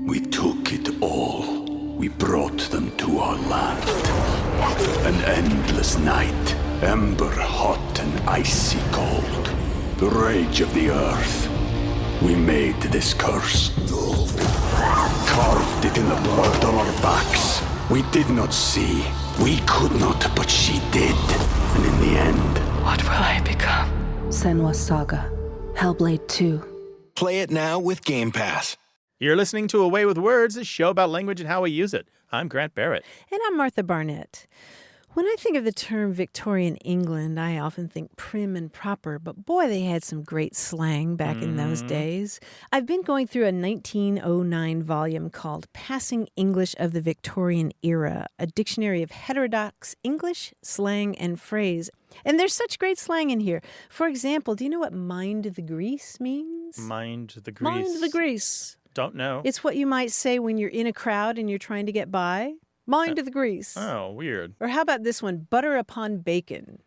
We took it all. We brought them to our land. An endless night, ember hot and icy cold. The rage of the earth. We made this curse. Carved it in the blood on our backs. We did not see. We could not, but she did. And in the end... What will I become? Senua's Saga. Hellblade 2. Play it now with Game Pass. You're listening to A Way with Words, a show about language and how we use it. I'm Grant Barrett. And I'm Martha Barnett. When I think of the term Victorian England, I often think prim and proper, but boy, they had some great slang back in those days. I've been going through a 1909 volume called Passing English of the Victorian Era, a dictionary of heterodox English, slang, and phrase. And there's such great slang in here. For example, do you know what mind the grease means? Mind the grease. Mind the grease. Don't know. It's what you might say when you're in a crowd and you're trying to get by. Mind the grease. Oh, weird. Or how about this one? Butter upon bacon.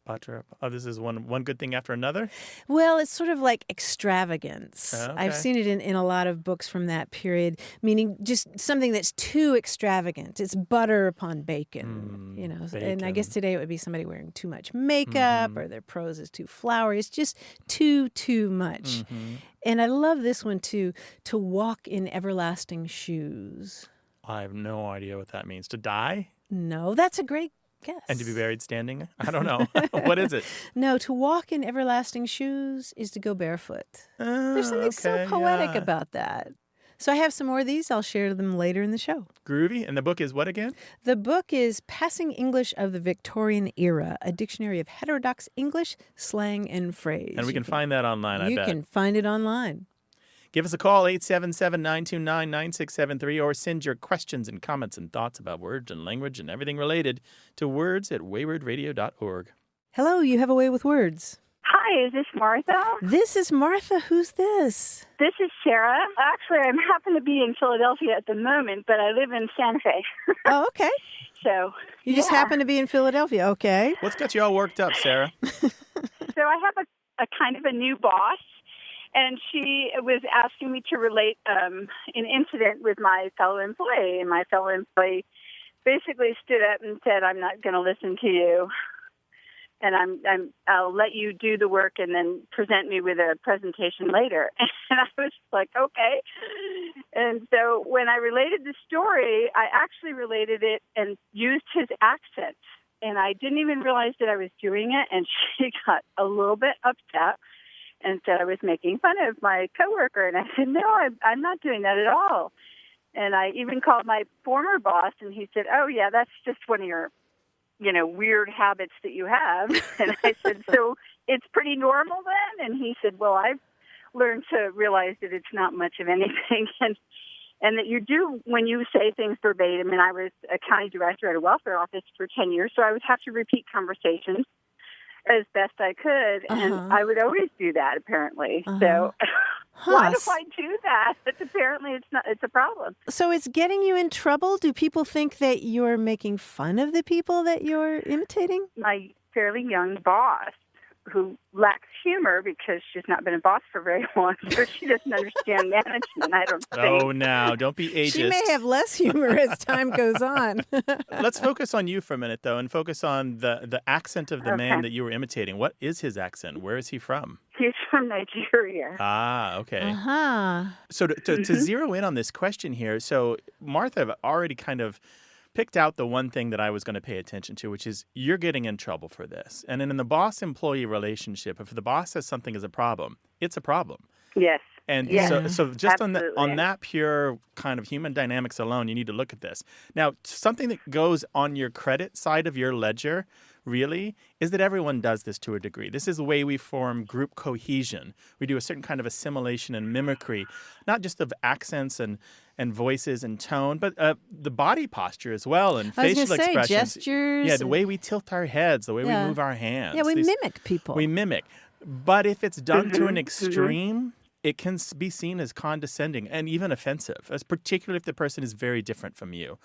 Butter. Oh, this is one good thing after another? Well, it's sort of like extravagance. Okay. I've seen it in a lot of books from that period, meaning just something that's too extravagant. It's butter upon bacon, bacon. And I guess today it would be somebody wearing too much makeup or their prose is too flowery. It's just too much. And I love this one too, to walk in everlasting shoes. I have no idea what that means. To die? No, that's a great guess. And to be buried standing? I don't know. What is it? No, to walk in everlasting shoes is to go barefoot. There's something so poetic about that. So I have some more of these. I'll share them later in the show. Groovy. And the book is what again? The book is Passing English of the Victorian Era, a dictionary of heterodox English, slang, and phrase. And we can find that online, I bet. You can find it online. Give us a call, 877-929-9673, or send your questions and comments and thoughts about words and language and everything related to words@waywardradio.org. Hello, you have a way with words. Hi, is this Martha? This is Martha. Who's this? This is Sarah. Actually, I happen to be in Philadelphia at the moment, but I live in Santa Fe. Oh, okay. So You just happen to be in Philadelphia. Okay. What's got you all worked up, Sarah? So I have a kind of a new boss. And she was asking me to relate an incident with my fellow employee. And my fellow employee basically stood up and said, "I'm not going to listen to you. And I'll let you do the work and then present me with a presentation later." And I was like, okay. And so when I related the story, I actually related it and used his accent. And I didn't even realize that I was doing it. And she got a little bit upset and said I was making fun of my coworker. And I said, no, I'm not doing that at all. And I even called my former boss, and he said, oh, yeah, that's just one of your, weird habits that you have. And I said, so it's pretty normal then? And he said, well, I've learned to realize that it's not much of anything. And that you do, when you say things verbatim, and I was a county director at a welfare office for 10 years, so I would have to repeat conversations as best I could, and I would always do that, apparently. So why do I do that? But apparently it's a problem. So it's getting you in trouble? Do people think that you're making fun of the people that you're imitating? My fairly young boss, who lacks humor because she's not been a boss for very long, so she doesn't understand management, I don't think. Oh, now, don't be ageist. She may have less humor as time goes on. Let's focus on you for a minute, though, and focus on the accent of the man that you were imitating. What is his accent? Where is he from? He's from Nigeria. Ah, okay. So to zero in on this question here, so Martha already kind of picked out the one thing that I was going to pay attention to, which is you're getting in trouble for this. And then in the boss-employee relationship, if the boss says something is a problem, it's a problem. Yes. And so just on that pure kind of human dynamics alone, you need to look at this. Now, something that goes on your credit side of your ledger, really, is that everyone does this to a degree. This is the way we form group cohesion. We do a certain kind of assimilation and mimicry, not just of accents and voices and tone, but the body posture as well and facial expressions. Gestures. Yeah, the way we tilt our heads, the way we move our hands. Yeah, we mimic people. We mimic. But if it's done to an extreme, it can be seen as condescending and even offensive, as particularly if the person is very different from you.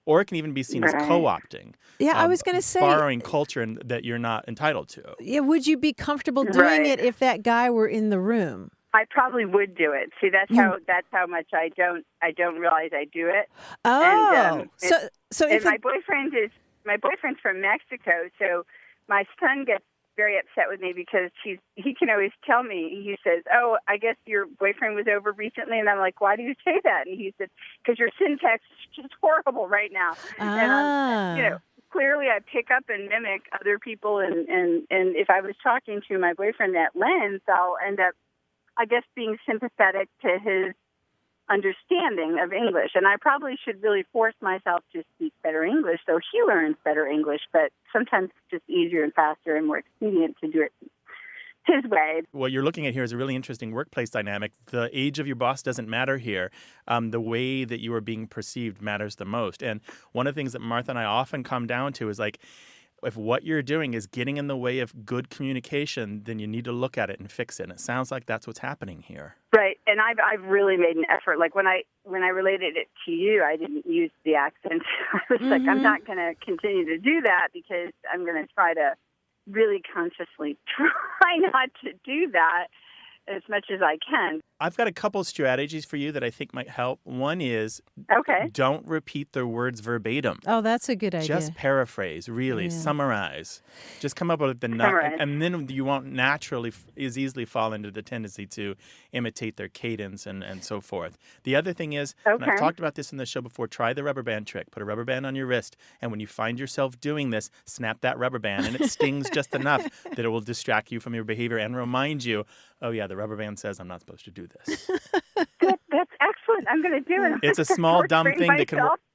Or it can even be seen as co-opting. Yeah, I was going to say. Borrowing culture that you're not entitled to. Yeah, would you be comfortable doing it if that guy were in the room? I probably would do it. See, that's how much I don't realize I do it. Oh, and, so if my boyfriend's from Mexico, so my son gets very upset with me because he can always tell me. He says, "Oh, I guess your boyfriend was over recently," and I'm like, "Why do you say that?" And he said, "Because your syntax is just horrible right now." And clearly I pick up and mimic other people, and if I was talking to my boyfriend that lens, I'll end up, I guess, being sympathetic to his understanding of English. And I probably should really force myself to speak better English so he learns better English, but sometimes it's just easier and faster and more expedient to do it his way. What you're looking at here is a really interesting workplace dynamic. The age of your boss doesn't matter here. The way that you are being perceived matters the most. And one of the things that Martha and I often come down to is like, if what you're doing is getting in the way of good communication, then you need to look at it and fix it. And it sounds like that's what's happening here. Right, and I've really made an effort. Like when I related it to you, I didn't use the accent. I was like, I'm not going to continue to do that because I'm going to try to really consciously try not to do that as much as I can. I've got a couple strategies for you that I think might help. One is don't repeat their words verbatim. Oh, that's a good idea. Just paraphrase, really, summarize. Just come up with and then you won't naturally as easily fall into the tendency to imitate their cadence and so forth. The other thing is, and I've talked about this in the show before, try the rubber band trick. Put a rubber band on your wrist, and when you find yourself doing this, snap that rubber band, and it stings just enough that it will distract you from your behavior and remind you, oh yeah, the rubber band says I'm not supposed to do this. That's excellent. I'm going to do it. It's a small, dumb thing that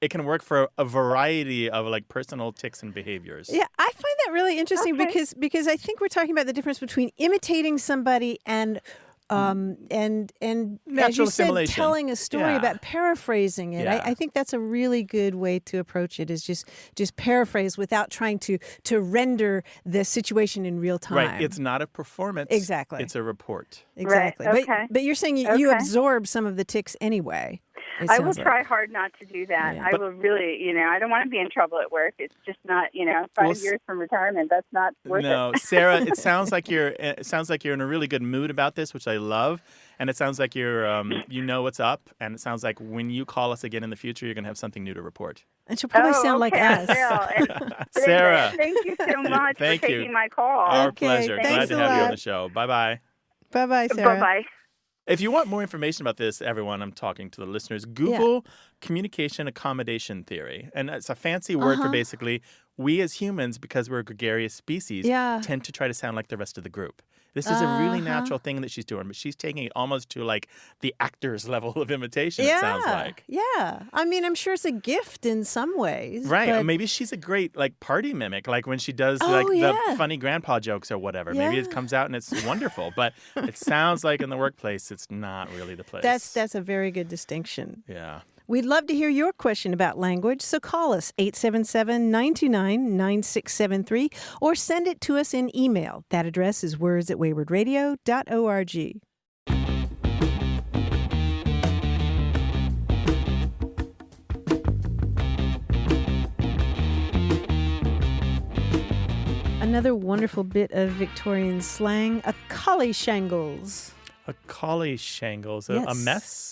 can work for a variety of like personal tics and behaviors. Yeah, I find that really interesting because I think we're talking about the difference between imitating somebody and as you said, telling a story about paraphrasing it. I think that's a really good way to approach it, is just paraphrase without trying to render the situation in real time. Right. It's not a performance. Exactly. It's a report. Exactly. Right. But you're saying you absorb some of the tics anyway. I will try hard not to do that. I will really, I don't want to be in trouble at work. It's just not, 5 years from retirement. That's not worth it. No, Sarah, it sounds like you're in a really good mood about this, which I love. And it sounds like you're, you know what's up. And it sounds like when you call us again in the future, you're going to have something new to report. And she'll probably sound like us. Sarah. Thank you so much for taking my call. Our pleasure. Glad to have you on the show. Bye-bye. Bye-bye, Sarah. Bye-bye. If you want more information about this, everyone, I'm talking to the listeners, Google communication accommodation theory. And it's a fancy word for basically we as humans, because we're a gregarious species, tend to try to sound like the rest of the group. This is a really natural thing that she's doing, but she's taking it almost to like the actor's level of imitation, it sounds like. Yeah. I mean, I'm sure it's a gift in some ways. Right. But... Or maybe she's a great like party mimic, like when she does the funny grandpa jokes or whatever. Yeah. Maybe it comes out and it's wonderful, but it sounds like in the workplace, it's not really the place. That's a very good distinction. Yeah. We'd love to hear your question about language, so call us 877-929-9673 or send it to us in email. That address is words@waywardradio.org. Another wonderful bit of Victorian slang, a collieshangles. A collieshangles, a mess?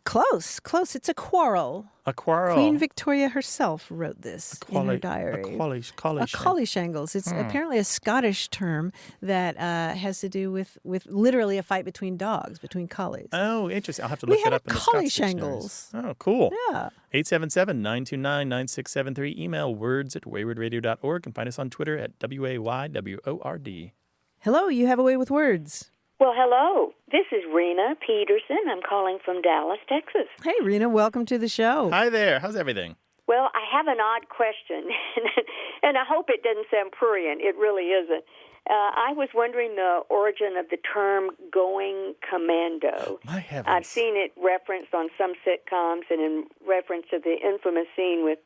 Close. It's a quarrel. A quarrel. Queen Victoria herself wrote this in her diary. A collieshangles. It's apparently a Scottish term that has to do with literally a fight between dogs, between collies. Oh, interesting. I'll have to look it up in the Scots collieshangles. Oh, cool. Yeah. 877-929-9673. Email words@waywardradio.org and find us on Twitter at WAYWORD. Hello, you have a way with words. Well, hello. This is Rena Peterson. I'm calling from Dallas, Texas. Hey, Rena, welcome to the show. Hi there. How's everything? Well, I have an odd question, and I hope it doesn't sound prurient. It really isn't. I was wondering the origin of the term going commando. My heavens. I've seen it referenced on some sitcoms and in reference to the infamous scene with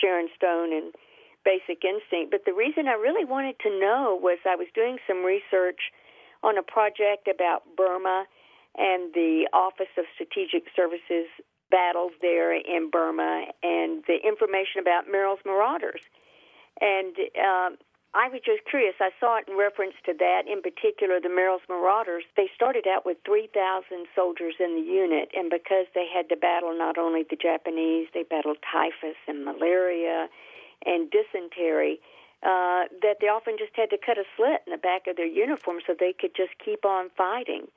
Sharon Stone and Basic Instinct. But the reason I really wanted to know was I was doing some research on a project about Burma and the Office of Strategic Services battles there in Burma and the information about Merrill's Marauders. And I was just curious. I saw it in reference to that, in particular, the Merrill's Marauders. They started out with 3,000 soldiers in the unit, and because they had to battle not only the Japanese, they battled typhus and malaria and dysentery, that they often just had to cut a slit in the back of their uniform so they could just keep on fighting.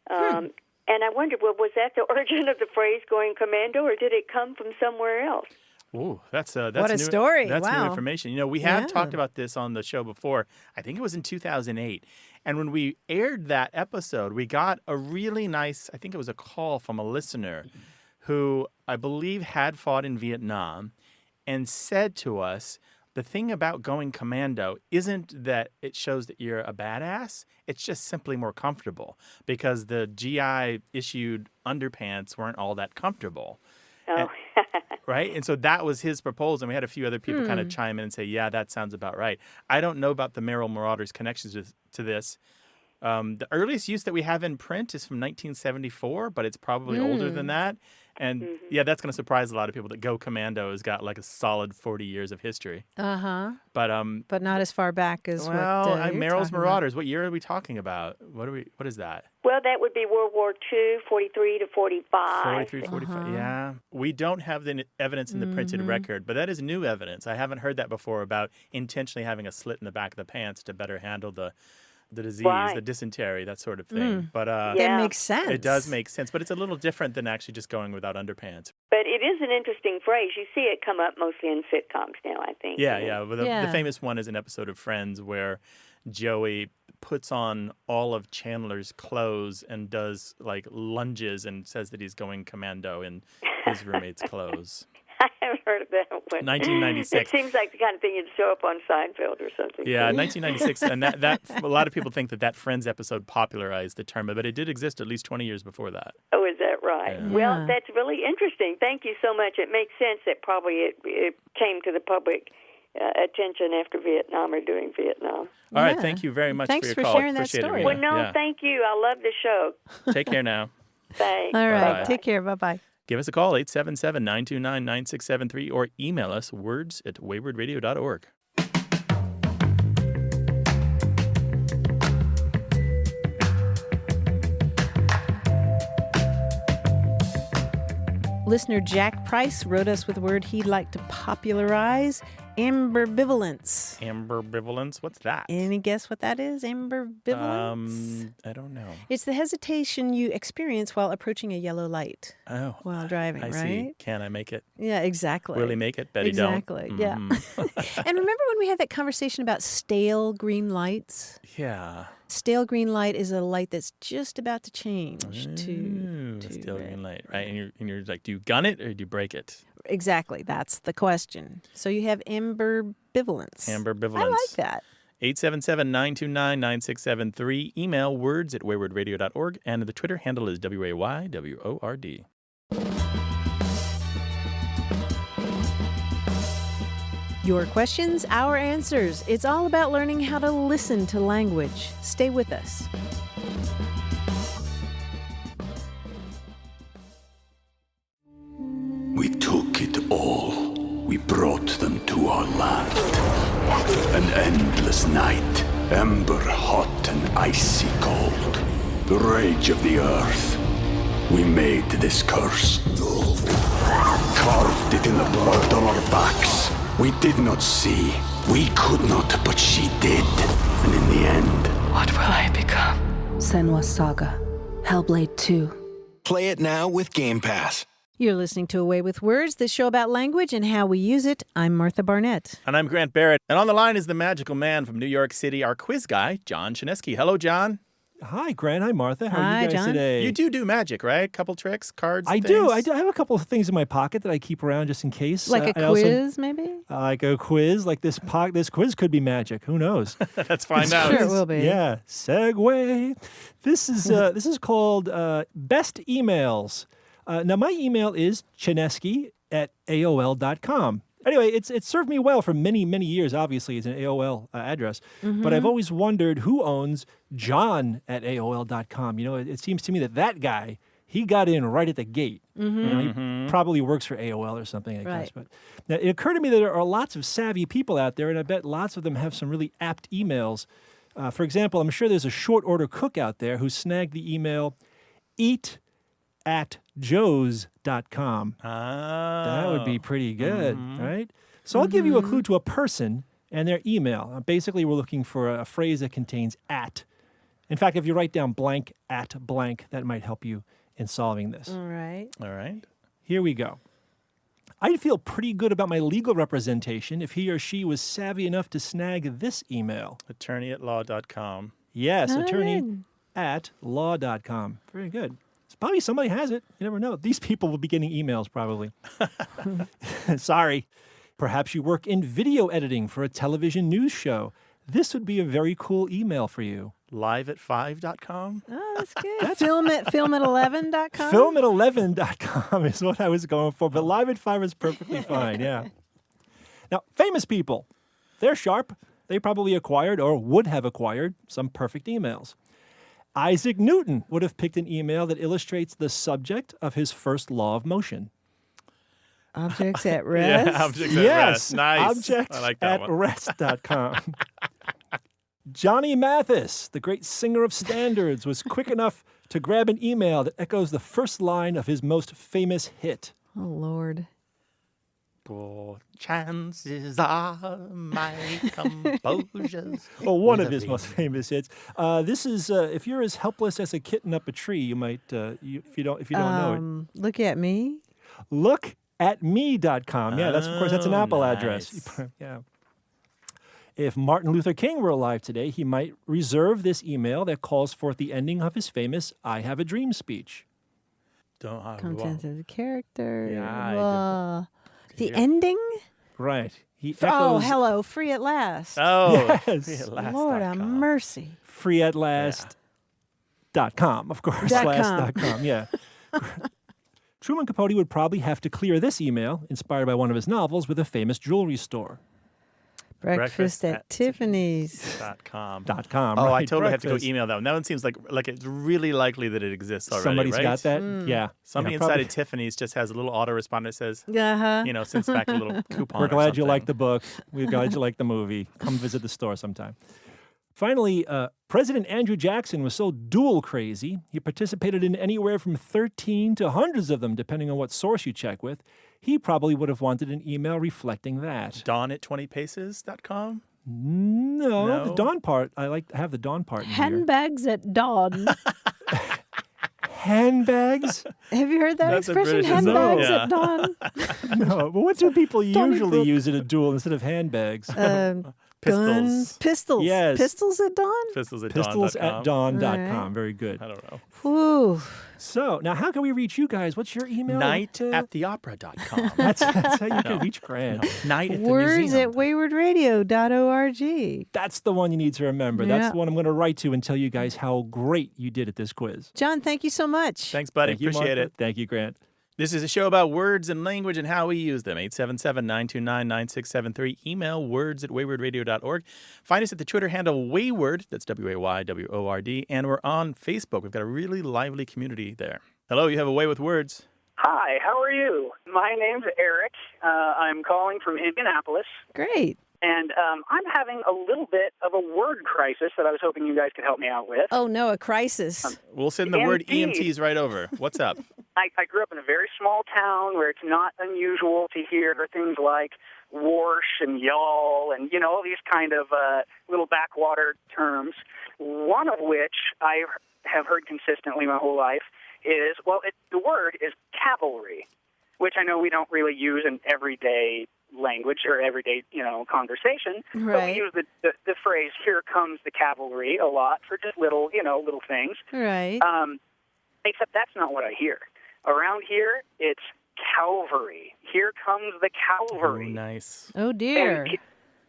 And I wondered, well, was that the origin of the phrase going commando, or did it come from somewhere else? Ooh, that's what a new, story. That's Wow. new information. You know, we have talked about this on the show before. I think it was in 2008. And when we aired that episode, we got a really nice, I think it was a call from a listener who I believe had fought in Vietnam and said to us, the thing about going commando isn't that it shows that you're a badass. It's just simply more comfortable because the GI-issued underpants weren't all that comfortable. Oh. Right? And so that was his proposal. And we had a few other people kind of chime in and say, yeah, that sounds about right. I don't know about the Merrill Marauders' connections to this. The earliest use that we have in print is from 1974, but it's probably older than that. And yeah, that's going to surprise a lot of people that Go Commando has got like a solid 40 years of history. But not as far back as Merrill's Marauders. What year are we talking about? What is that? Well, that would be World War II, 43 to 45. 43, 45, yeah. We don't have the evidence in the printed record, but that is new evidence. I haven't heard that before about intentionally having a slit in the back of the pants to better handle the disease, the dysentery, that sort of thing. But That makes sense. It does make sense, but it's a little different than actually just going without underpants. But it is an interesting phrase. You see it come up mostly in sitcoms now, I think. Yeah. Well, the famous one is an episode of Friends where Joey puts on all of Chandler's clothes and does like lunges and says that he's going commando in his roommate's clothes. I haven't heard of that one. 1996. It seems like the kind of thing you'd show up on Seinfeld or something. Yeah, 1996, and that a lot of people think that Friends episode popularized the term, but it did exist at least 20 years before that. Oh, is that right? Yeah. Well, that's really interesting. Thank you so much. It makes sense that probably it came to the public attention after Vietnam or during Vietnam. All right, thank you very much Thanks for your for call. sharing that Appreciate story. it, Well, Rena. thank you. I love the show. Take care now. Thanks. All right. Bye-bye. Take care. Bye-bye. Give us a call, 877-929-9673, or email us, words@waywardradio.org. Listener Jack Price wrote us with a word he'd like to popularize, amberbivalence. Amberbivalence? What's that? Any guess what that is, amberbivalence? I don't know. It's the hesitation you experience while approaching a yellow light while driving, I right? see. Can I make it? Yeah, exactly. Will he make it? Betty exactly. don't. Yeah. And remember when we had that conversation about stale green lights? Yeah. Stale green light is a light that's just about to change to stale red. green light, right? And you're like, do you gun it or do you break it? Exactly. That's the question. So you have amberbivalence. Amberbivalence. I like that. 877-929-9673. Email words@waywardradio.org. And the Twitter handle is WAYWORD. Your questions, our answers. It's all about learning how to listen to language. Stay with us. We took it all. We brought them to our land. An endless night, ember hot and icy cold. The rage of the earth. We made this curse. Carved it in the blood on our backs. We did not see. We could not, but she did. And in the end, What will I become? Senwa Saga. Hellblade 2. Play it now with Game Pass. You're listening to Away with Words, the show about language and how we use it. I'm Martha Barnett. And I'm Grant Barrett. And on the line is the magical man from New York City, our quiz guy, John Chinesky. Hello, John. Hi, Grant. Hi, Martha. How are Hi, you guys John. today? You do magic, right? Couple tricks, cards, I things? do. I have a couple of things in my pocket that I keep around just in case. Like a I also- quiz, maybe? like a quiz. Like this quiz could be magic. Who knows? Let's find out. Sure, it will be. Yeah. Segue. This is called Best Emails. Now, my email is chinesky@aol.com. Anyway, it's served me well for many, many years, obviously, as an AOL address. But I've always wondered who owns John@aol.com. You know, it seems to me that guy he got in right at the gate. He probably works for AOL or something, I guess. But now, it occurred to me that there are lots of savvy people out there, and I bet lots of them have some really apt emails. For example, I'm sure there's a short order cook out there who snagged the email eat@joes.com. That would be pretty good, right? So I'll give you a clue to a person and their email. Basically, we're looking for a phrase that contains at. In fact, if you write down blank at blank, that might help you in solving this. All right. Here we go. I'd feel pretty good about my legal representation if he or she was savvy enough to snag this email. Attorney@law.com. Yes, attorney@law.com. Very good. Probably somebody has it. You never know. These people will be getting emails probably. Sorry. Perhaps you work in video editing for a television news show. This would be a very cool email for you. Live@5.com. Oh, that's good. Film at11.com. Film@11.com is what I was going for, but live@5 is perfectly fine, yeah. Now, famous people, they're sharp. They probably acquired or would have acquired some perfect emails. Isaac Newton would have picked an email that illustrates the subject of his first law of motion. Objects at rest? Yeah, objects at rest. Nice. Objects I like that at one. rest.com. Johnny Mathis, the great singer of standards, was quick enough to grab an email that echoes the first line of his most famous hit. Oh, Lord. For chances are my composure's. Well, one of his most famous hits. This is if you're as helpless as a kitten up a tree, you might if you don't know it. Look at me. Lookatme.com. Yeah, that's of course that's an Apple nice. address. Yeah. If Martin Luther King were alive today, he might reserve this email that calls forth the ending of his famous "I Have a Dream" speech. Don't have Content of the character. Yeah, the ending? Right. He Oh, echoes hello, free at last. Oh, Yes. Lord have mercy. freeatlast.com, of course. Last.com, yeah. Truman Capote would probably have to clear this email, inspired by one of his novels, with a famous jewelry store. Breakfast at Tiffany's. .com. .com. Oh, right, I totally have to breakfast. go email that one. That one seems like it's really likely that it exists already. Somebody's right? got that? Yeah. Somebody Yeah, inside probably. of Tiffany's just has a little autoresponder that says, Uh-huh. sends back a little coupon. We're or glad you something. like the book. We're glad you like the movie. Come visit the store sometime. Finally, President Andrew Jackson was so dual crazy, he participated in anywhere from 13 to hundreds of them, depending on what source you check with. He probably would have wanted an email reflecting that. Dawn at 20paces.com? No, the dawn part. I have the dawn part in here. Handbags at dawn. Handbags? Have you heard that That's a expression? British Handbags expression. at dawn? No, but what do people usually Donnybrook. use at a duel instead of handbags? Guns. Pistols. Yes. Pistols at dawn? Pistols at Pistols@dawn.com. All right. Very good. I don't know. Whew. So, now how can we reach you guys? What's your email? Night@theopera.com. That's how you can reach Grant. Night at the Words museum. at waywardradio.org. That's the one you need to remember. That's Yeah. the one I'm going to write to and tell you guys how great you did at this quiz. John, thank you so much. Thanks, buddy. Thank you, Appreciate Martha. it. Thank you, Grant. This is a show about words and language and how we use them. 877-929-9673. Email words@waywardradio.org. Find us at the Twitter handle Wayward. That's WAYWORD. And we're on Facebook. We've got a really lively community there. Hello, you have a way with words. Hi, how are you? My name's Eric. I'm calling from Indianapolis. Great. And I'm having a little bit of a word crisis that I was hoping you guys could help me out with. Oh, no, a crisis. We'll send the word Indeed. EMTs right over. What's up? I grew up in a very small town where it's not unusual to hear things like warsh and y'all and, all these kind of little backwater terms, one of which I have heard consistently my whole life is, the word is cavalry, which I know we don't really use in everyday language or everyday, conversation. But we Right. use the phrase, here comes the cavalry, a lot for just little things. Right. Except that's not what I hear. Around here, it's Calvary. Here comes the Oh, Calvary. nice. Oh, dear. And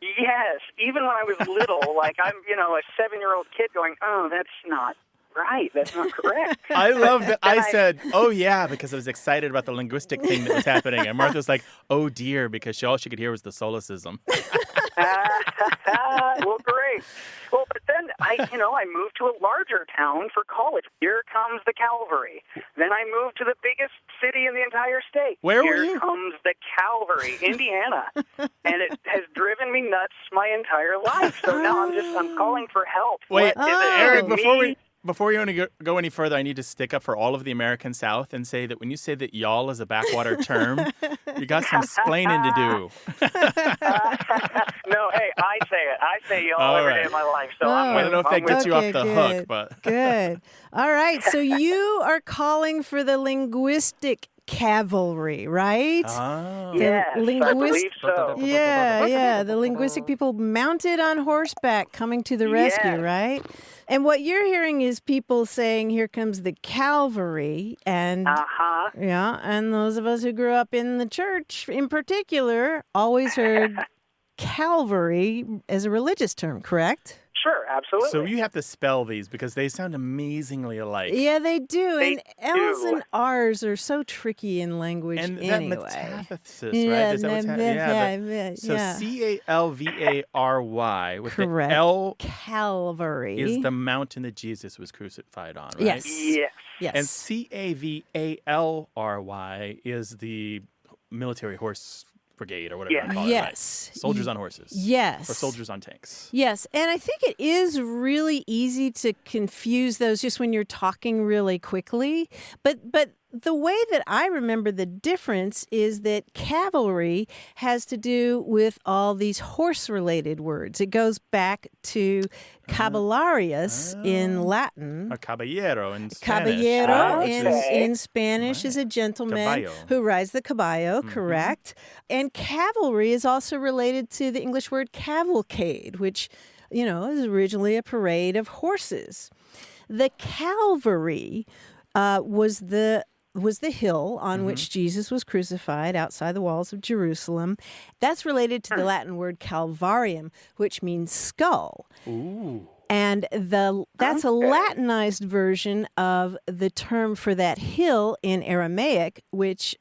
yes, even when I was little, like I'm, a 7-year-old kid going, oh, that's not right. That's not correct. I love that Then I said, oh, yeah, because I was excited about the linguistic thing that was happening. And Martha was like, oh, dear, because all she could hear was the solecism. Well, great. Well, but then I moved to a larger town for college. Here comes the Calvary. Then I moved to the biggest city in the entire state. Where were you? Here comes the Calvary, Indiana. And it has driven me nuts my entire life. So now I'm calling for help. Wait, What is it? Eric, Me? before you want to go any further, I need to stick up for all of the American South and say that when you say that y'all is a backwater term, you got some splaining to do. No, hey, I say it. I say y'all every day of my life. So I don't know if that gets you off the hook, but Good. All right. So you are calling for the linguistic cavalry, right? Oh. yes, I believe so. Yeah. The linguistic people mounted on horseback coming to the rescue, Yes. right? And what you're hearing is people saying, here comes the cavalry. And and those of us who grew up in the church in particular always heard Calvary as a religious term, correct? Sure, absolutely. So you have to spell these because they sound amazingly alike. Yeah, they do. They and L's do. and R's are so tricky in language And anyway. that metathesis, right? Is that what's happening? So CALVARY with Correct. the L Calvary is the mountain that Jesus was crucified on, right? Yes. Yes. Yes. And CAVALRY is the military horse brigade or whatever you call it. Yes. Right? Soldiers on horses. Yes. Or soldiers on tanks. Yes, and I think it is really easy to confuse those just when you're talking really quickly. But the way that I remember the difference is that cavalry has to do with all these horse-related words. It goes back to caballarius in Latin. A caballero in Spanish. Caballero Okay. in Spanish is a gentleman Caballo. who rides the caballo, correct? And cavalry is also related to the English word cavalcade, which, is originally a parade of horses. The Calvary was the hill on which Jesus was crucified outside the walls of Jerusalem. That's related to the Latin word calvarium, which means skull. Ooh. And that's a Latinized version of the term for that hill in Aramaic, which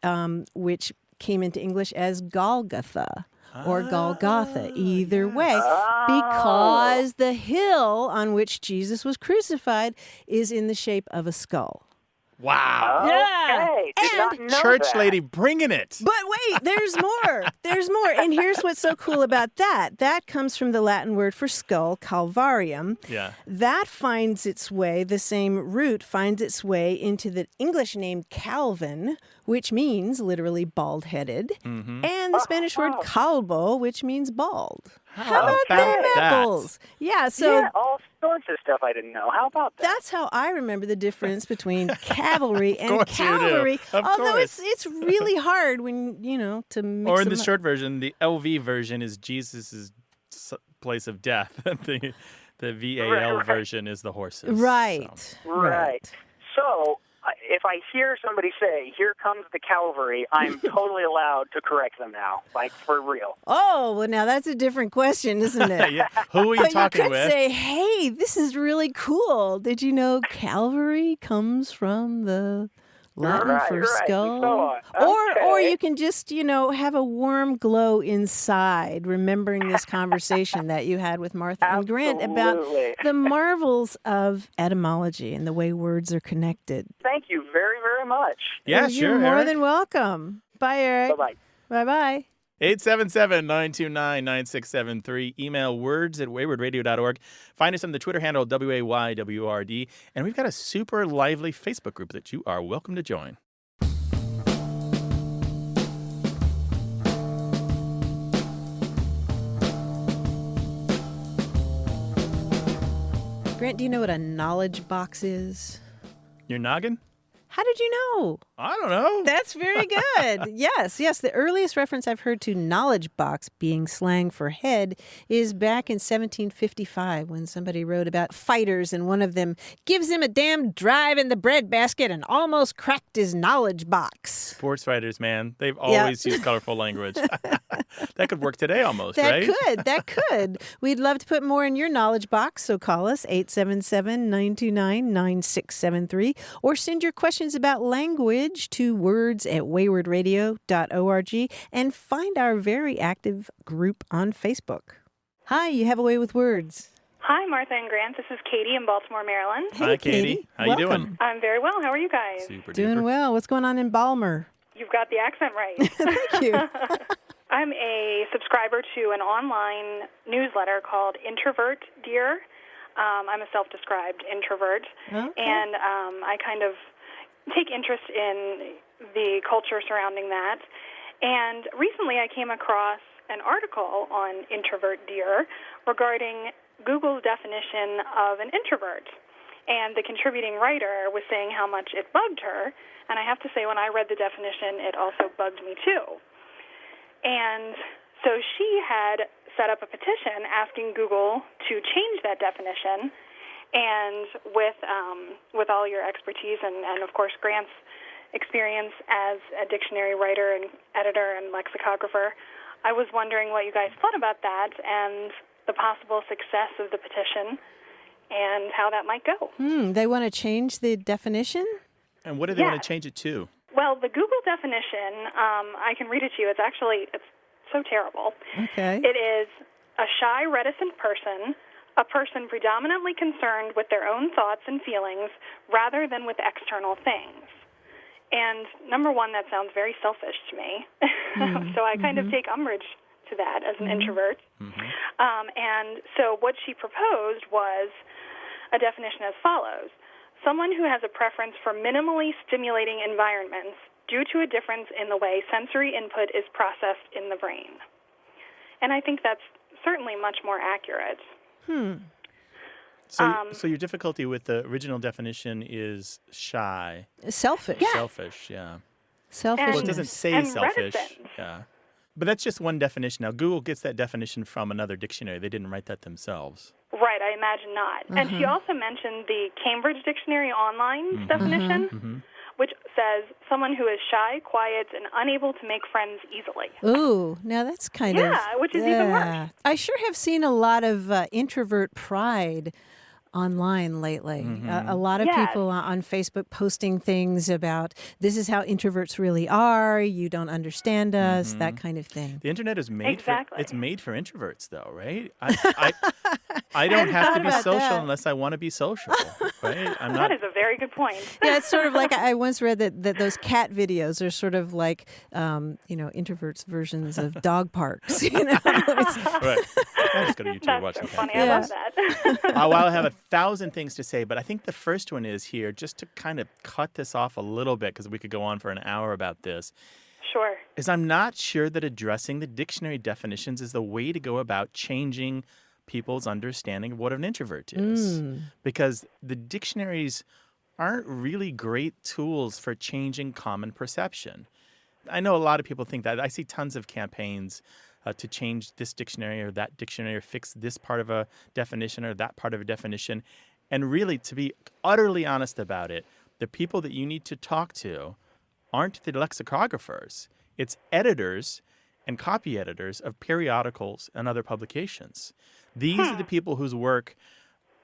came into English as Golgotha or Golgotha, either way, because the hill on which Jesus was crucified is in the shape of a skull. Wow. Okay. Did not know Church that. lady bringing it. But wait, there's more. There's more. And here's what's so cool about that. That comes from the Latin word for skull, calvarium. Yeah. That finds its way, the same root finds its way into the English name Calvin, which means literally bald-headed, and the Spanish word calvo, which means bald. How about them apples? Yeah, so all sorts of stuff I didn't know. How about that? that's how I remember the difference between cavalry and course you do. cavalry. Of Although course. it's really hard when, to mix Or in the them up. short version, the LV version is Jesus' place of death. the VAL version is the horses. Right. So. Right. So if I hear somebody say, "Here comes the Calvary," I'm totally allowed to correct them now, like for real. Oh, well, now that's a different question, isn't it? Yeah. Who are you But talking you could with? say, hey, this is really cool. Did you know Calvary comes from the Latin for skull? and so on. Or Okay. you can just, have a warm glow inside, remembering this conversation that you had with Martha and Grant about Absolutely. the marvels of etymology and the way words are connected. Thank you very, very much. Yeah, You're sure, more Eric. than welcome. Bye, Eric. Bye-bye. Bye-bye. 877-929-9673. Email words@waywardradio.org. Find us on the Twitter handle WAYWRD. And we've got a super lively Facebook group that you are welcome to join. Grant, do you know what a knowledge box is? Your noggin? How did you know? I don't know. That's very good. Yes. The earliest reference I've heard to knowledge box being slang for head is back in 1755 when somebody wrote about fighters and one of them gives him a damn drive in the breadbasket and almost cracked his knowledge box. Sports writers, man. They've always used colorful language. That could work today almost, right? That could. We'd love to put more in your knowledge box, so call us 877-929-9673 or send your questions about language to words@waywardradio.org and find our very active group on Facebook. Hi, you have a way with words. Hi, Martha and Grant. This is Katie in Baltimore, Maryland. Hey, Hi, Katie. How you doing? I'm very well. How are you guys? Super Doing duper. well. What's going on in Balmer? You've got the accent right. Thank you. I'm a subscriber to an online newsletter called Introvert Dear. I'm a self-described introvert, and I kind of take interest in the culture surrounding that. And recently I came across an article on Introvert Dear regarding Google's definition of an introvert. And the contributing writer was saying how much it bugged her. And I have to say, when I read the definition, it also bugged me too. And so she had set up a petition asking Google to change that definition. And with all your expertise and of course, Grant's experience as a dictionary writer and editor and lexicographer, I was wondering what you guys thought about that and the possible success of the petition and how that might go. They want to change the definition? And what do they want to change it to? Well, the Google definition, I can read it to you. It's so terrible. Okay. It is a shy, reticent person, a person predominantly concerned with their own thoughts and feelings rather than with external things. And number one, that sounds very selfish to me. So I kind of take umbrage to that as an introvert. And so what she proposed was a definition as follows. Someone who has a preference for minimally stimulating environments due to a difference in the way sensory input is processed in the brain. And I think that's certainly much more accurate. So your difficulty with the original definition is shy. Selfish. Selfish, yeah. Selfishness. Well, it doesn't say selfish. Reticence. Yeah. But that's just one definition. Now, Google gets that definition from another dictionary. They didn't write that themselves. Right, I imagine not. And she also mentioned the Cambridge Dictionary Online definition, which says someone who is shy, quiet, and unable to make friends easily. Ooh, now that's kind of... Yeah, which is even worse. I sure have seen a lot of introvert pride online lately. A lot of people on Facebook posting things about this is how introverts really are, you don't understand us, that kind of thing. The internet is made for introverts, though, right? I don't hadn't have to thought be about social that. unless I want to be social, right? That is a very good point. Yeah, it's sort of like I once read that those cat videos are sort of like, introverts' versions of dog parks. Right. I just go to YouTube and watch That's so some funny. cats. I love that. Well, I have 1,000 things to say, but I think the first one is here, just to kind of cut this off a little bit, because we could go on for an hour about this, Sure. is I'm not sure that addressing the dictionary definitions is the way to go about changing people's understanding of what an introvert is. Because the dictionaries aren't really great tools for changing common perception. I know a lot of people think that. I see tons of campaigns to change this dictionary or that dictionary or fix this part of a definition or that part of a definition. And really, to be utterly honest about it, the people that you need to talk to aren't the lexicographers. It's editors and copy editors of periodicals and other publications. These are the people whose work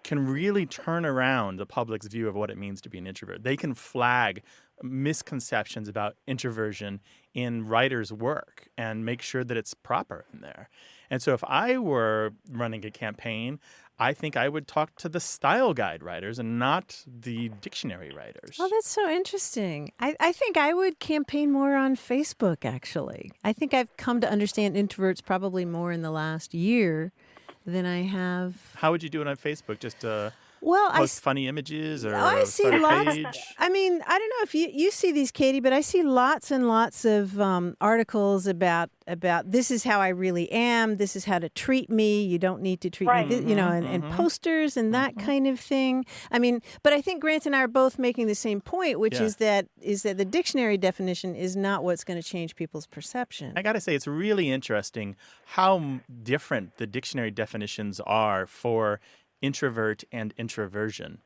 can really turn around the public's view of what it means to be an introvert. They can flag misconceptions about introversion in writers' work and make sure that it's proper in there. And so if I were running a campaign, I think I would talk to the style guide writers and not the dictionary writers. Oh, that's so interesting. I think I would campaign more on Facebook, actually. I think I've come to understand introverts probably more in the last year than I have. How would you do it on Facebook? Just post funny images or I see start a lots. page? I mean, I don't know if you see these, Katie, but I see lots and lots of articles about this is how I really am. This is how to treat me. You don't need to treat me, and posters and that kind of thing. I mean, but I think Grant and I are both making the same point, which is that the dictionary definition is not what's going to change people's perception. I got to say, it's really interesting how different the dictionary definitions are for introvert and introversion.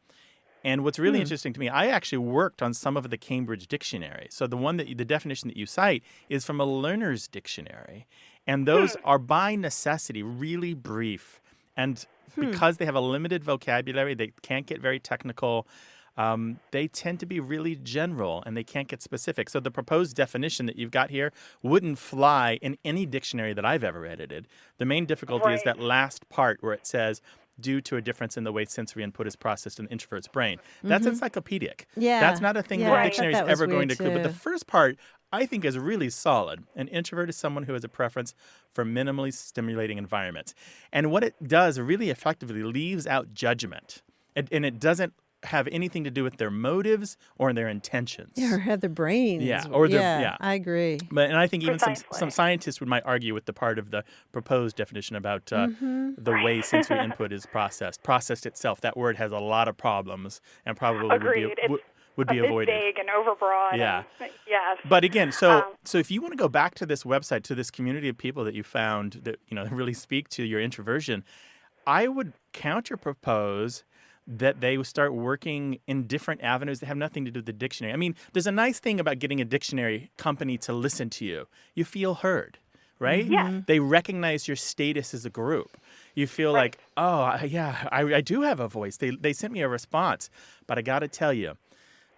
And what's really interesting to me, I actually worked on some of the Cambridge dictionary. So the definition that you cite is from a learner's dictionary. And those are by necessity really brief. And because they have a limited vocabulary, they can't get very technical. they tend to be really general and they can't get specific. So the proposed definition that you've got here wouldn't fly in any dictionary that I've ever edited. The main difficulty is that last part where it says, due to a difference in the way sensory input is processed in the introvert's brain. That's encyclopedic. Yeah. That's not a thing that a dictionary is ever going to too. include. But the first part, I think, is really solid. An introvert is someone who has a preference for minimally stimulating environments. And what it does really effectively leaves out judgment. And it doesn't have anything to do with their motives or their intentions. Yeah, or have their brains. Yeah, I agree. And I think even some scientists might argue with the part of the proposed definition about the way sensory input is processed. Processed itself, that word has a lot of problems and probably would be avoided. It's big and overbroad. Yeah. Yes. But again, so if you want to go back to this website, to this community of people that you found that really speak to your introversion, I would counter-propose that they start working in different avenues that have nothing to do with the dictionary. I mean, there's a nice thing about getting a dictionary company to listen to you. You feel heard, right? Yeah. They recognize your status as a group. You feel like, oh, yeah, I do have a voice. They sent me a response. But I got to tell you,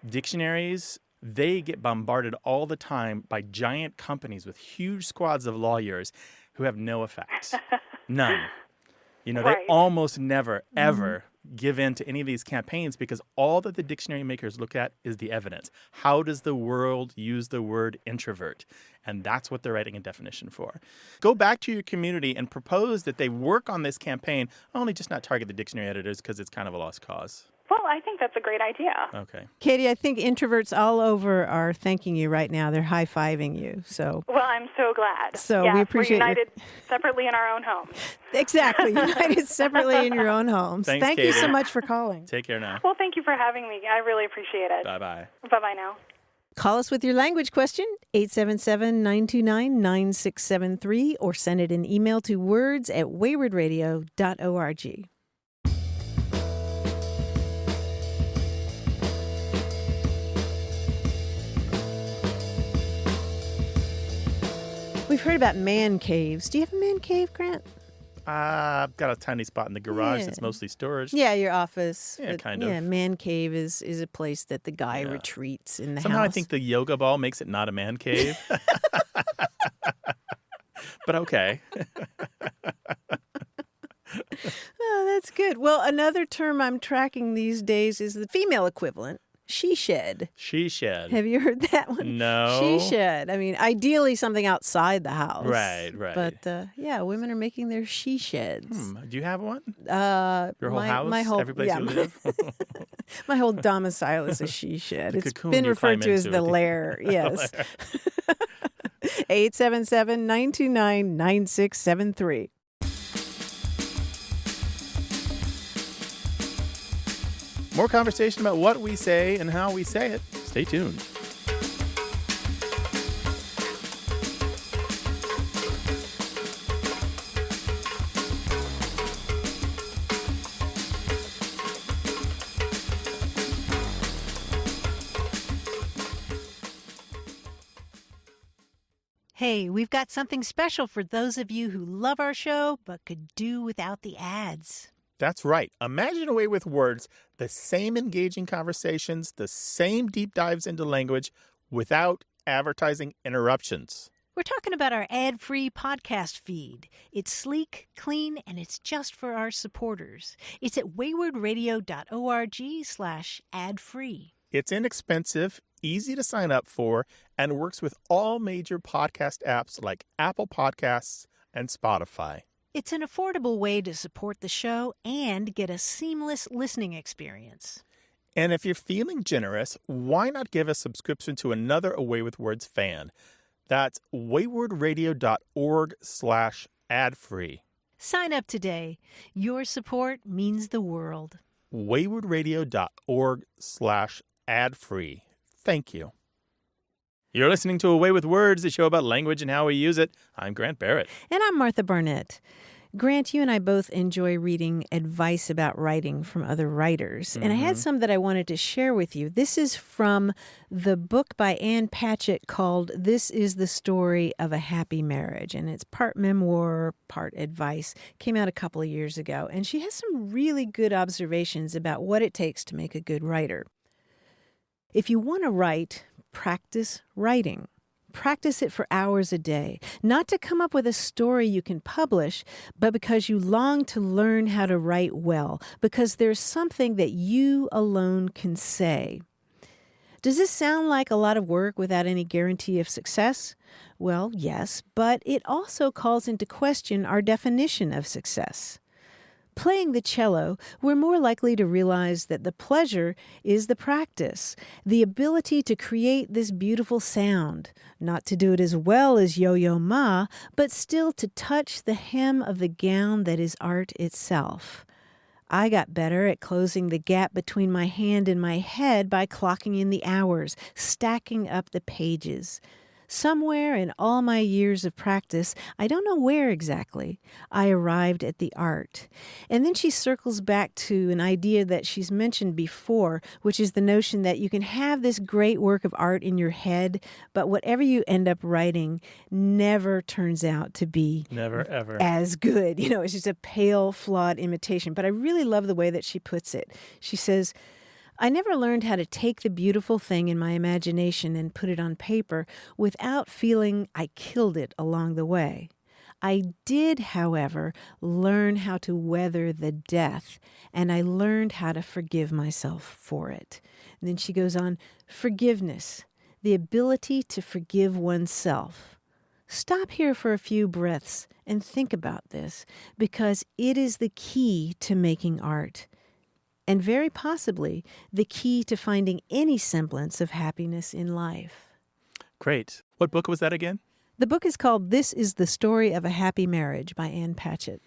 dictionaries, they get bombarded all the time by giant companies with huge squads of lawyers who have no effect. None. They almost never, ever give in to any of these campaigns because all that the dictionary makers look at is the evidence. How does the world use the word introvert? And that's what they're writing a definition for. Go back to your community and propose that they work on this campaign, only just not target the dictionary editors because it's kind of a lost cause. Well, I think that's a great idea. Okay. Katie, I think introverts all over are thanking you right now. They're high-fiving you. So. Well, I'm so glad. So we appreciate we're united separately in our own homes. Exactly. United separately in your own homes. Thanks, Thank Katie. you so much for calling. Take care now. Well, thank you for having me. I really appreciate it. Bye-bye. Bye-bye now. Call us with your language question, 877-929-9673, or send it an email to words@waywardradio.org. We've heard about man caves. Do you have a man cave, Grant? I've got a tiny spot in the garage that's mostly storage. Yeah, your office. Yeah, kind of. Yeah, man cave is a place that the guy retreats in the Somehow house. I think the yoga ball makes it not a man cave. But okay. Oh, that's good. Well, another term I'm tracking these days is the female equivalent. She shed. She shed. Have you heard that one? No. She shed. I mean, ideally something outside the house. Right. But women are making their she sheds. Do you have one? Your whole house? My whole, every place you live? My whole domicile is a she shed. It's cocoon been you referred climb to as into the at lair. Yes. 877-929-9673. More conversation about what we say and how we say it. Stay tuned. Hey, we've got something special for those of you who love our show but could do without the ads. That's right. Imagine a way with words, the same engaging conversations, the same deep dives into language without advertising interruptions. We're talking about our ad-free podcast feed. It's sleek, clean, and it's just for our supporters. It's at waywardradio.org/ad-free. It's inexpensive, easy to sign up for, and works with all major podcast apps like Apple Podcasts and Spotify. It's an affordable way to support the show and get a seamless listening experience. And if you're feeling generous, why not give a subscription to another Away with Words fan? That's waywardradio.org/ad-free. Sign up today. Your support means the world. waywardradio.org/ad-free. Thank you. You're listening to Away with Words, the show about language and how we use it. I'm Grant Barrett. And I'm Martha Barnett. Grant, you and I both enjoy reading advice about writing from other writers. And I had some that I wanted to share with you. This is from the book by Ann Patchett called This is the Story of a Happy Marriage. And it's part memoir, part advice. Came out a couple of years ago. And she has some really good observations about what it takes to make a good writer. If you want to write, practice writing. Practice it for hours a day, not to come up with a story you can publish, but because you long to learn how to write well, because there's something that you alone can say. Does this sound like a lot of work without any guarantee of success? Well, yes, but it also calls into question our definition of success. Playing the cello, we're more likely to realize that the pleasure is the practice, the ability to create this beautiful sound, not to do it as well as Yo-Yo Ma, but still to touch the hem of the gown that is art itself. I got better at closing the gap between my hand and my head by clocking in the hours, stacking up the pages. Somewhere in all my years of practice, I don't know where exactly, I arrived at the art. And then she circles back to an idea that she's mentioned before, which is the notion that you can have this great work of art in your head, but whatever you end up writing never turns out to be never ever as good. It's just a pale, flawed imitation. But I really love the way that she puts it. She says, I never learned how to take the beautiful thing in my imagination and put it on paper without feeling I killed it along the way. I did, however, learn how to weather the death, and I learned how to forgive myself for it. And then she goes on, forgiveness, the ability to forgive oneself. Stop here for a few breaths and think about this, because it is the key to making art. And very possibly the key to finding any semblance of happiness in life. Great. What book was that again? The book is called This is the Story of a Happy Marriage by Ann Patchett.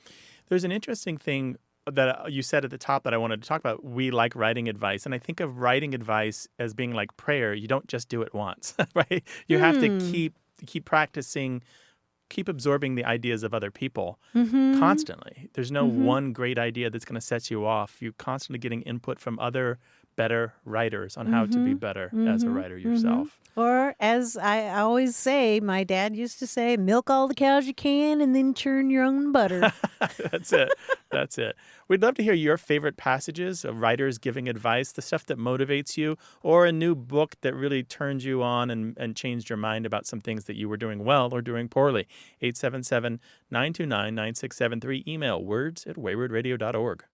There's an interesting thing that you said at the top that I wanted to talk about. We like writing advice. And I think of writing advice as being like prayer. You don't just do it once, right? You have to keep practicing, keep absorbing the ideas of other people constantly. There's no one great idea that's going to set you off. You're constantly getting input from other better writers on how to be better as a writer yourself. Or, as I always say, my dad used to say, milk all the cows you can and then churn your own butter. That's it. That's it. We'd love to hear your favorite passages of writers giving advice, the stuff that motivates you, or a new book that really turned you on and changed your mind about some things that you were doing well or doing poorly. 877-929-9673. Email words@waywardradio.org.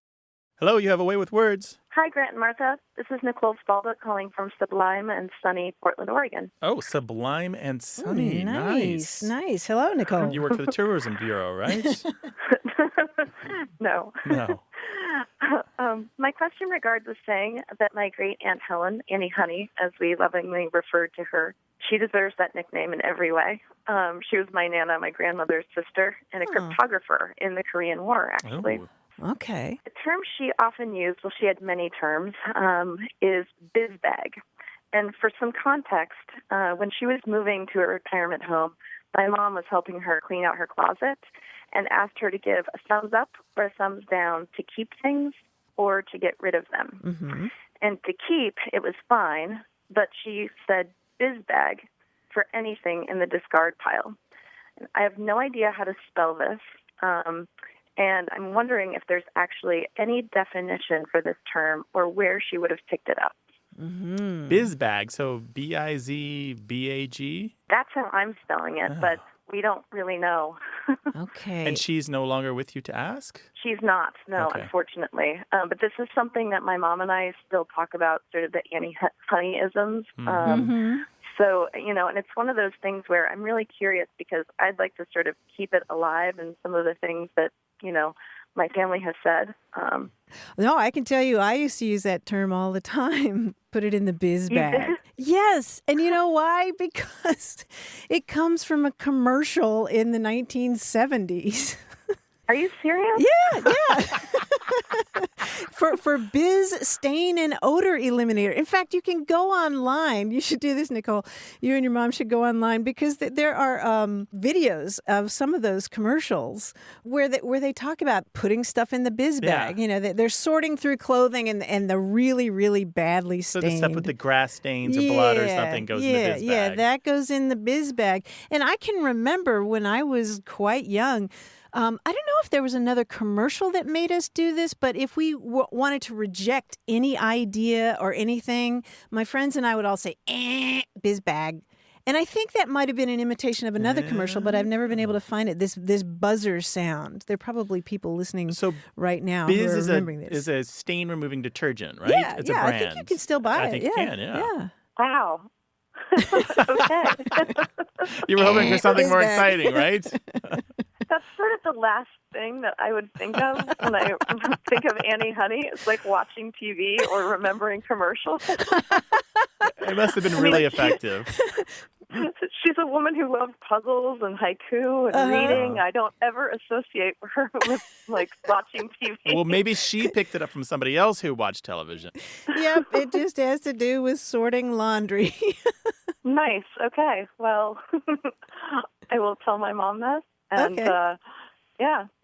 Hello, you have a way with words. Hi, Grant and Martha. This is Nicole Spalda calling from sublime and sunny Portland, Oregon. Oh, sublime and sunny. Nice. Hello, Nicole. You work for the Tourism Bureau, right? No. My question regards the saying that my great Aunt Helen, Annie Honey, as we lovingly referred to her, she deserves that nickname in every way. She was my Nana, my grandmother's sister, and a cryptographer in the Korean War, actually. Oh. Okay. The term she often used, well, she had many terms, is biz bag. And for some context, when she was moving to a retirement home, my mom was helping her clean out her closet and asked her to give a thumbs up or a thumbs down to keep things or to get rid of them. Mm-hmm. And to keep, it was fine, but she said biz bag for anything in the discard pile. And I have no idea how to spell this. And I'm wondering if there's actually any definition for this term or where she would have picked it up. Mm-hmm. Bizbag, so B-I-Z-B-A-G? That's how I'm spelling it, but we don't really know. Okay. And she's no longer with you to ask? She's not, no, unfortunately. But this is something that my mom and I still talk about, sort of the Annie Honey-isms. So, and it's one of those things where I'm really curious because I'd like to sort of keep it alive and some of the things that, my family has said. No, I can tell you, I used to use that term all the time. Put it in the biz bag. Yes. And you know why? Because it comes from a commercial in the 1970s. Are you serious? Yeah. For Biz Stain and Odor Eliminator. In fact, you can go online. You should do this, Nicole. You and your mom should go online because there are videos of some of those commercials where they talk about putting stuff in the biz bag. They're sorting through clothing and the really, really badly stained. So the stuff with the grass stains or blood or something goes in the biz bag. Yeah, that goes in the biz bag. And I can remember when I was quite young, I don't know if there was another commercial that made us do this, but if we wanted to reject any idea or anything, my friends and I would all say, biz bag. And I think that might have been an imitation of another commercial, but I've never been able to find it. This buzzer sound. There are probably people listening right now who are remembering this. Is a stain removing detergent, right? Yeah, it's a brand. I think you can still buy it. I think you can, yeah. Wow. Okay. You were hoping for something more exciting, right? That's sort of the last thing that I would think of when I think of Annie Honey. It's like watching TV or remembering commercials. It must have been really effective. She's a woman who loved puzzles and haiku and reading. I don't ever associate her with like watching TV. Well, maybe she picked it up from somebody else who watched television. Yep, it just has to do with sorting laundry. Nice. Okay. Well, I will tell my mom that. And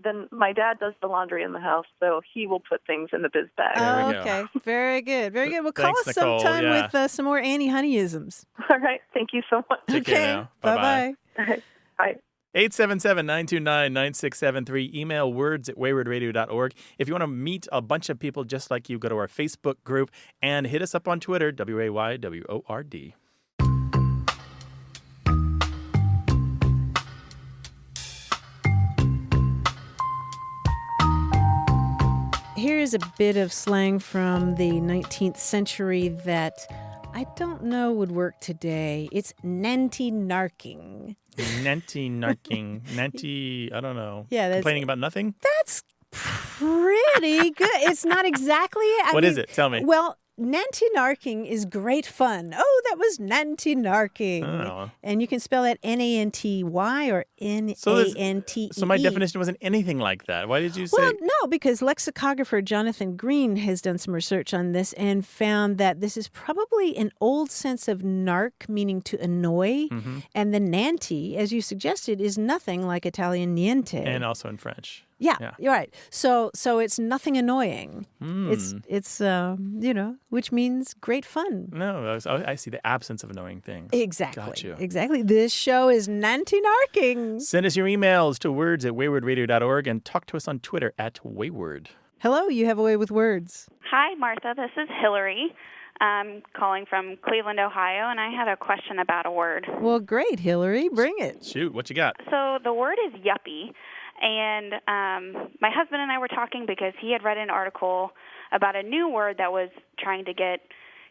then my dad does the laundry in the house, so he will put things in the biz bag. Oh, okay. Very good. Very good. Well, call us Nicole. sometime with some more Annie Honeyisms. All right. Thank you so much. Take care now. Bye-bye. Okay. Bye. 877-929-9673. Email words@waywardradio.org. If you want to meet a bunch of people just like you, go to our Facebook group and hit us up on Twitter, WAYWORD. Here is a bit of slang from the 19th century that I don't know would work today. It's nanty narking. Nanty narking. Nanty, I don't know. Yeah, complaining about nothing? That's pretty good. It's not exactly. What is it? Tell me. Well, nanty narking is great fun. Oh, that was nanty narking. Oh. And you can spell it Nanty or Nante. So my definition wasn't anything like that. Why did you say? Well, no, because lexicographer Jonathan Green has done some research on this and found that this is probably an old sense of nark, meaning to annoy. Mm-hmm. And the nanty, as you suggested, is nothing like Italian niente. And also in French. Yeah, you're right. So it's nothing annoying. It's which means great fun. No, I see the absence of annoying things. Exactly. Got you. Exactly. This show is nanty narking. Send us your emails to words@waywardradio.org and talk to us on Twitter @wayward. Hello, you have a way with words. Hi, Martha. This is Hillary. I'm calling from Cleveland, Ohio, and I had a question about a word. Well, great, Hillary. Bring it. Shoot, what you got? So the word is yuppie. And my husband and I were talking because he had read an article about a new word that was trying to get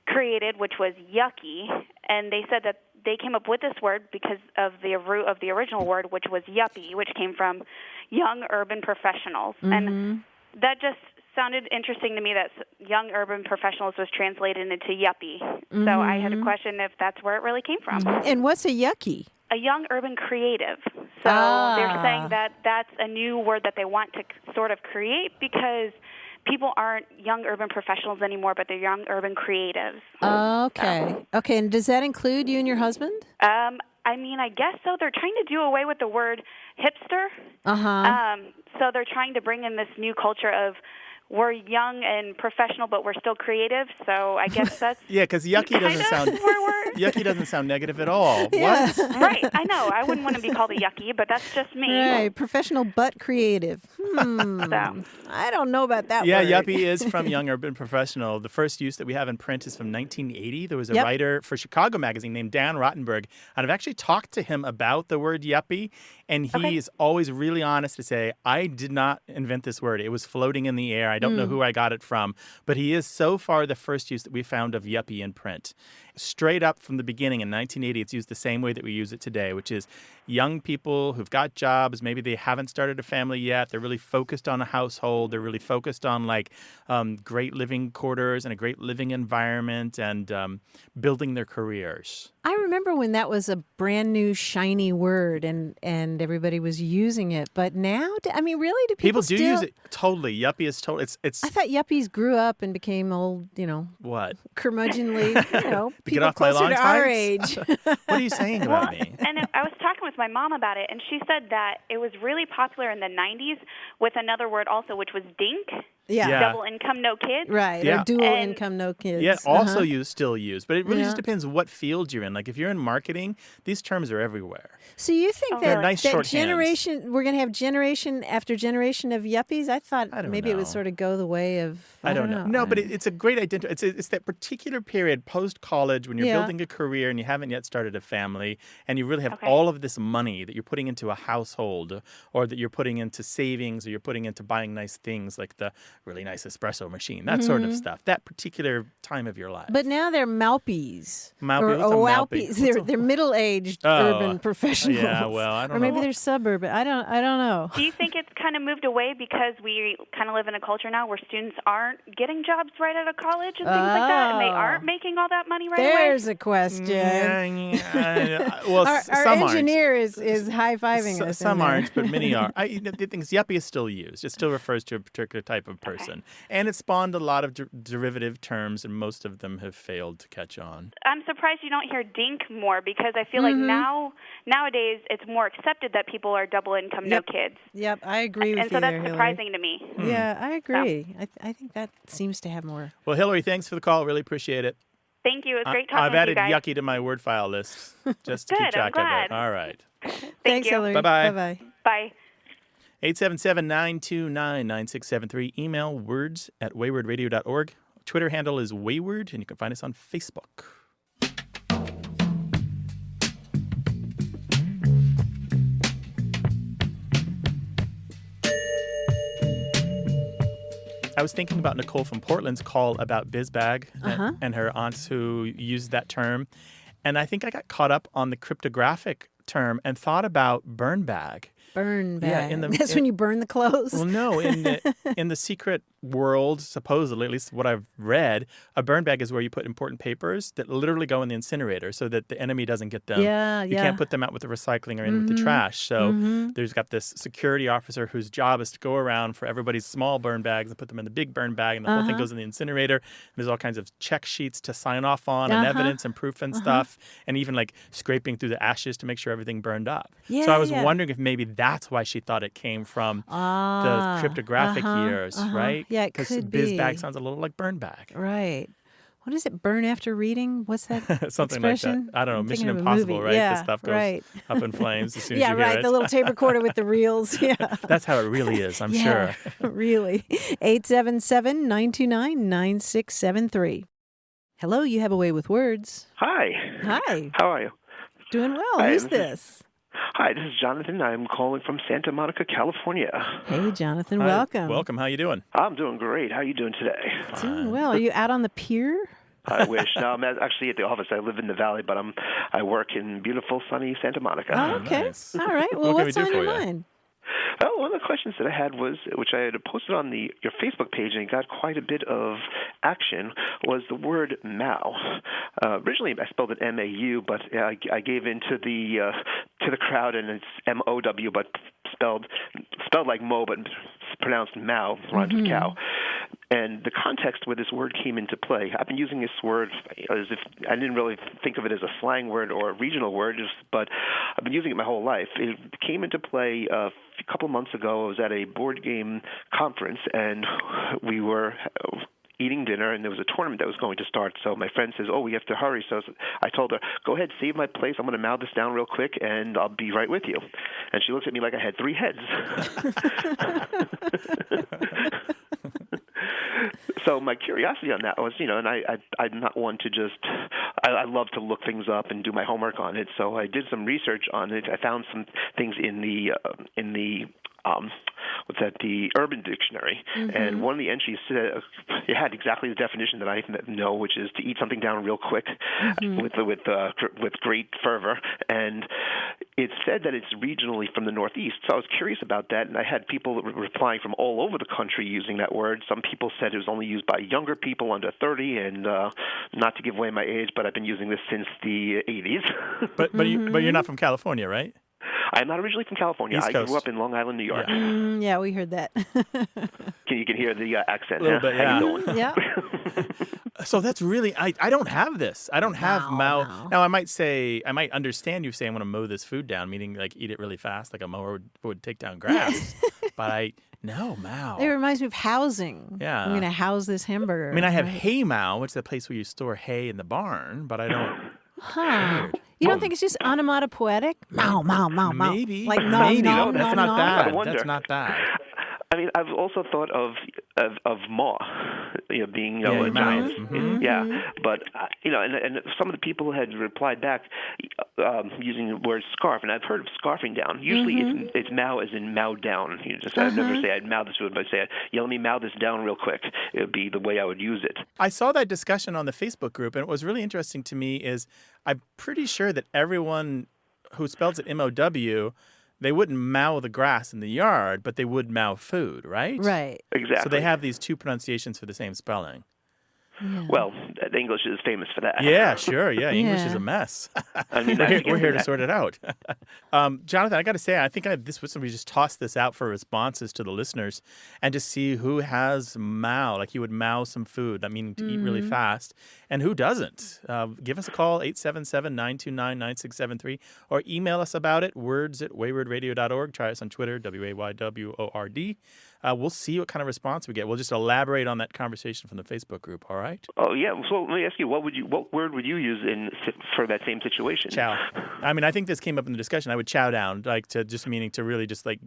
created, which was yucky. And they said that they came up with this word because of the root of the original word, which was yuppie, which came from young urban professionals. Mm-hmm. And that just sounded interesting to me that young urban professionals was translated into yuppie. Mm-hmm. So I had a question if that's where it really came from. Mm-hmm. And what's a yucky? A young urban creative. So they're saying that that's a new word that they want to sort of create because people aren't young urban professionals anymore, but they're young urban creatives. Okay. Okay, and does that include you and your husband? I mean, I guess so. They're trying to do away with the word hipster. Uh-huh. So they're trying to bring in this new culture of we're young and professional, but we're still creative. So I guess that's because yucky doesn't sound negative at all. Yeah. What? Right, I know. I wouldn't want to be called a yucky, but that's just me. Right, professional but creative. I don't know about that Yeah, word. yuppie is from young urban professional. The first use that we have in print is from 1980. There was a writer for Chicago Magazine named Dan Rottenberg, and I've actually talked to him about the word yuppie, and he is always really honest to say, I did not invent this word. It was floating in the air. I don't know who I got it from, but he is so far the first use that we found of yuppie in print. Straight up from the beginning in 1980, it's used the same way that we use it today, which is young people who've got jobs. Maybe they haven't started a family yet. They're really focused on a household. They're really focused on great living quarters and a great living environment and building their careers. I remember when that was a brand new shiny word and everybody was using it. But now, really, do people do still use it? Totally. Yuppie is totally. It's. I thought yuppies grew up and became old, What? Curmudgeonly, people closer to our age. What are you saying about me? And I was talking with my mom about it, and she said that it was really popular in the 90s with another word also, which was dink. double income, no kids. Right, or dual income, no kids. Yeah, also you still use, but it really just depends what field you're in. Like if you're in marketing, these terms are everywhere. So you think They're that, nice that shorthands. generation, we're going to have generation after generation of yuppies? I thought maybe it would know. sort of go the way of, I don't know. No, but it's a great identity. It's that particular period post-college when you're building a career and you haven't yet started a family and you really have all of this money that you're putting into a household or that you're putting into savings or you're putting into buying nice things like the really nice espresso machine, that sort of stuff, that particular time of your life. But now they're malpies. Malpie, what's a malpie? They're middle-aged urban professionals. Yeah, well, I don't know. Or maybe they're suburban. I don't know. Do you think it's kind of moved away because we kind of live in a culture now where students aren't getting jobs right out of college and things like that, and they aren't making all that money right away? There's a question. Well, our some engineer is high-fiving us. Some aren't, but many are. The thing is, yuppie is still used. It still refers to a particular type of person. And it spawned a lot of derivative terms, and most of them have failed to catch on. I'm surprised you don't hear dink more because I feel like nowadays it's more accepted that people are double income, no kids. Yep, I agree with you. And so that's there, surprising to me. Yeah, I agree. So. I think that seems to have more. Well, Hillary, thanks for the call. Really appreciate it. Thank you. It was great talking I've to you guys. added yucky to my word file list just to keep track of it. All right. Thank you. Hillary. Bye-bye. Bye-bye. Bye. 877-929-9673. Email words@waywardradio.org. Twitter handle is Wayward, and you can find us on Facebook. I was thinking about Nicole from Portland's call about bizbag and her aunts who used that term. And I think I got caught up on the cryptographic term and thought about burn bag. Burn bag. Yeah, That's when you burn the clothes. Well, no, in the secret world, supposedly, at least what I've read, a burn bag is where you put important papers that literally go in the incinerator so that the enemy doesn't get them. You can't put them out with the recycling or in with the trash. So there's got this security officer whose job is to go around for everybody's small burn bags and put them in the big burn bag, and the whole thing goes in the incinerator. And there's all kinds of check sheets to sign off on and evidence and proof and stuff, and even like scraping through the ashes to make sure everything burned up. So I was wondering if maybe that's why she thought it came from the cryptographic years, right? Yeah, it could be. Because bizbag sounds a little like burn bag. Right. What is it? Burn after reading? What's that Something expression? like that. I don't know. I'm Mission thinking of a Impossible, movie. right? Yeah, The stuff goes up in flames as soon as you hear right. it. The little tape recorder with the reels. Yeah. That's how it really is, I'm sure. Really. 877-929-9673. Hello, you have a way with words. Hi. Hi. How are you? Doing well. Who's this? Hi, this is Jonathan. I'm calling from Santa Monica, California. Hey, Jonathan. Hi. Welcome. Welcome. How you doing? I'm doing great. How are you doing today? Doing well. Are you out on the pier? I wish. No, I'm actually at the office. I live in the valley, but I work in beautiful, sunny Santa Monica. Oh, okay. Nice. All right. Well, What can we what's do on for your you? mind? Well, one of the questions that I had was, which I had posted on your Facebook page and got quite a bit of action, was the word Mao. Originally, I spelled it M-A-U, but I gave in to the crowd, and it's M-O-W, but spelled like Mo, but pronounced Mao, rhymes with cow. And the context where this word came into play, I've been using this word as if I didn't really think of it as a slang word or a regional word, but I've been using it my whole life. It came into play a couple months ago. I was at a board game conference, and we were eating dinner, and there was a tournament that was going to start. So my friend says, we have to hurry. So I told her, go ahead, save my place. I'm going to mow this down real quick, and I'll be right with you. And she looked at me like I had three heads. So my curiosity on that was, and I'm not one to just, I love to look things up and do my homework on it. So I did some research on it. I found some things in the Urban Dictionary, and one of the entries said it had exactly the definition that I know, which is to eat something down real quick with great fervor. And it said that it's regionally from the Northeast. So I was curious about that, and I had people replying from all over the country using that word. Some people said it was only used by younger people under 30, and not to give away my age, but I've been using this since the 80s. But you're not from California, right? I'm not originally from California. East I Coast. grew up in Long Island, New York. Yeah, we heard that. You can hear the accent. A little bit, yeah. How you doing? Yeah. So that's really, I don't have this. I don't have mow. Now, I might understand you saying I want to mow this food down, meaning like eat it really fast, like a mower would take down grass. But no, mow. It reminds me of housing. Yeah. I'm going to house this hamburger. I mean, I have hay mow, which is the place where you store hay in the barn, but I don't. Huh. You don't think it's just onomatopoetic? Mow, mow, mow, mow. Maybe. Like no, Maybe. no, That's no, not no. bad. I wonder. That's not bad. I mean, I've also thought of maw, being Yeah, a giant. Mm-hmm. Yeah, but and some of the people had replied back using the word scarf, and I've heard of scarfing down. Usually, it's mow as in mow down. I'd never say I'd mow this food, but I'd say, let me mow this down real quick. It would be the way I would use it. I saw that discussion on the Facebook group, and what was really interesting to me is I'm pretty sure that everyone who spells it M-O-W, they wouldn't mow the grass in the yard, but they would mow food, right? Right. Exactly. So they have these two pronunciations for the same spelling. Yeah. Well, English is famous for that. Yeah, sure. Yeah, English is a mess. I mean, we're here to sort it out. Jonathan, I got to say, I think this was somebody just tossed this out for responses to the listeners and just see who has mow, like you would mow some food, that meaning to eat really fast, and who doesn't. Give us a call, 877-929-9673, or email us about it, words@waywardradio.org. Try us on Twitter, WAYWORD. We'll see what kind of response we get. We'll just elaborate on that conversation from the Facebook group, all right? Oh, yeah. So let me ask you, what word would you use for that same situation? Chow. I mean, I think this came up in the discussion. I would chow down, like to just meaning to really just like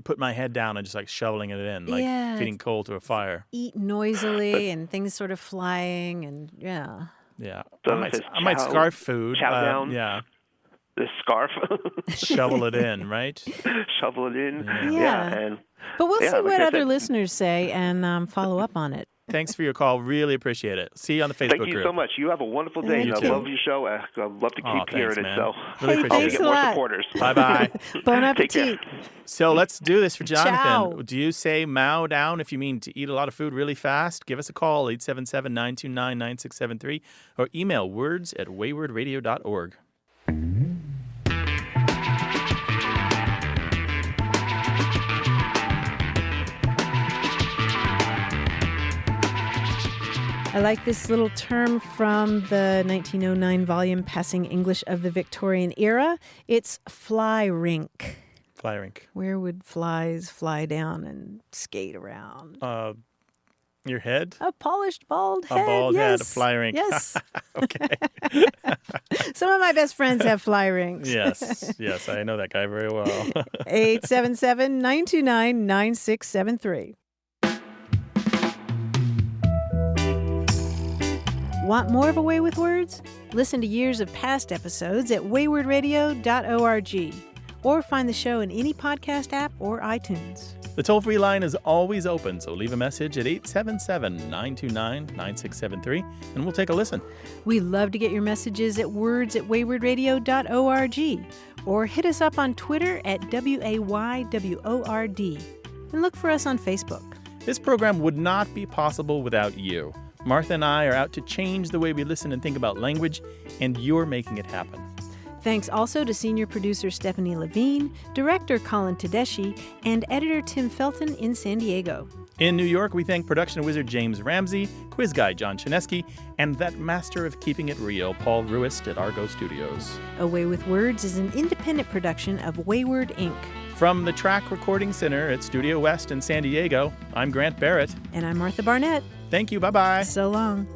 put my head down and just like shoveling it in, like feeding coal to a fire. Eat noisily and things sort of flying and Yeah. So I might scarf food. Chow down. Yeah. The scarf. Shovel it in, right? Shovel it in. Yeah. But we'll see what other listeners say and follow up on it. Thanks for your call. Really appreciate it. See you on the Facebook group. Thank you so much. You have a wonderful day. I love your show. I love to keep hearing it. So really appreciate thanks it. a lot. More supporters. Bye-bye. Bon Take care. appetit. So let's do this for Jonathan. Ciao. Do you say mow down if you mean to eat a lot of food really fast? Give us a call, 877-929-9673, or email words@waywardradio.org. I like this little term from the 1909 volume Passing English of the Victorian Era. It's fly rink. Fly rink. Where would flies fly down and skate around? Your head? A polished bald head. A bald head, a yes. fly rink. Yes. Okay. Some of my best friends have fly rinks. Yes, I know that guy very well. 877-929-9673. Want more of A Way with Words? Listen to years of past episodes at waywardradio.org or find the show in any podcast app or iTunes. The toll-free line is always open, so leave a message at 877-929-9673, and we'll take a listen. We love to get your messages at words@waywardradio.org or hit us up on Twitter at WAYWORD. And look for us on Facebook. This program would not be possible without you. Martha and I are out to change the way we listen and think about language, and you're making it happen. Thanks also to senior producer Stephanie Levine, director Colin Tedeschi, and editor Tim Felton in San Diego. In New York, we thank production wizard James Ramsey, quiz guy John Chinesky, and that master of keeping it real, Paul Ruist at Argo Studios. A Way with Words is an independent production of Wayward, Inc. From the Track Recording Center at Studio West in San Diego, I'm Grant Barrett. And I'm Martha Barnett. Thank you. Bye-bye. So long.